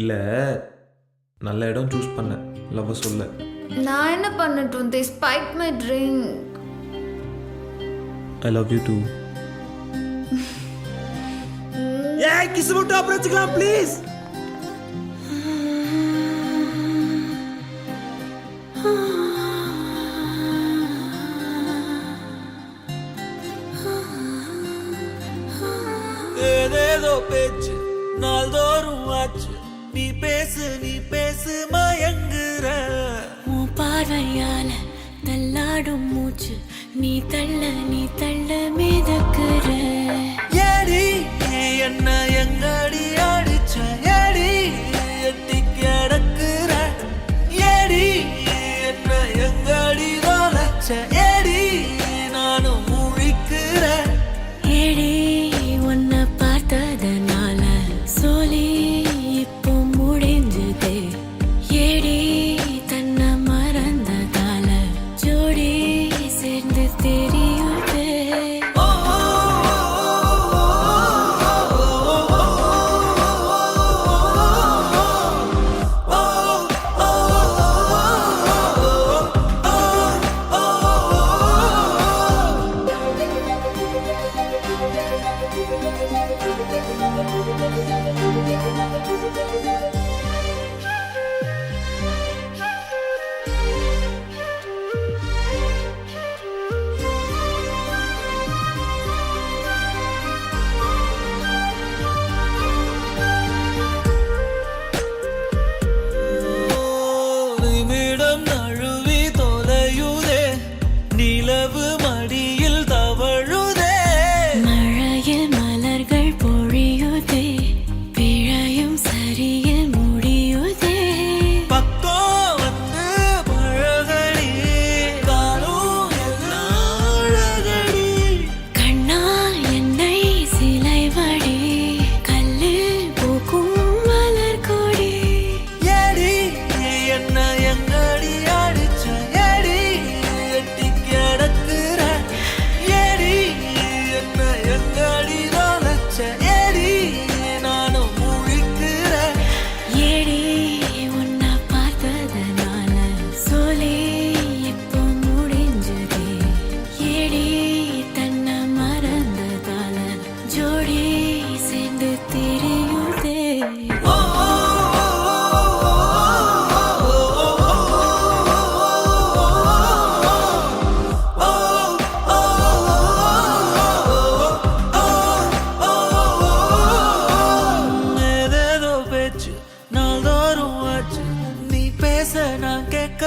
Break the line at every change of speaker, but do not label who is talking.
இல்லை, நல்ல இடம் சூஸ் பண்ணேன் லவ் சொல்ல.
நான் என்ன பண்ணட்டும்? they spiked my drink.
I love you too. ஏய், கிஸ் மட்டும் அப்புறம் வச்சுக்கலாம் ப்ளீஸ்.
ஏதேதோ பேச்சு நாள்தோறும் ஆச்சு, நீ பேசு மயங்குற.
உன் பார்வையால தள்ளாடும் மூச்சு, நீ தள்ள மிதக்குற.
ஏடி என்ன எங்கடி அடிச்ச, ஏடி எட்டி கிடக்குற. ஏடி என்ன எங்கடி தொலைச்ச, ஏடி நானும் முழிக்கிற.
ஏடி உன்னை பார்த்ததனால சோலி இப்போ முடிஞ்சதே. ஏடி தன்னை மறந்ததால ஜோடி சேர்ந்து தெரியுதே.
நிமிடம் நழுவி தொலையுதே, நிலவு மடியில் தவழுதே.
மழையில் மலர்கள் பொழியுதே, பிழையும் சரியில் முடியுதே.
பக்கம் வந்து பழகடி, காணும் எல்லாம் அழகடி.
கண்ணால் என்னை சிலைவடி, கல்லில் பூக்கும் மலர் கொடி.
ஏடி என்ன எங்கடி அடிச்ச, ஏடி எட்டி கிடக்குற. ஏடி என்ன எங்கடி தொலைச்ச, ஏடி நானும் முழிக்கிற.
ஏடி உன்னை பார்த்ததனால சோலி இப்போ முடிஞ்சதே. ஏடி தன்னை மறந்ததால ஜோடி சேர்ந்து தெரியுதே.
ஏதேதோ பேச்சு நாள்தோறும் ஆச்சு, நீ பேச நான் கேட்க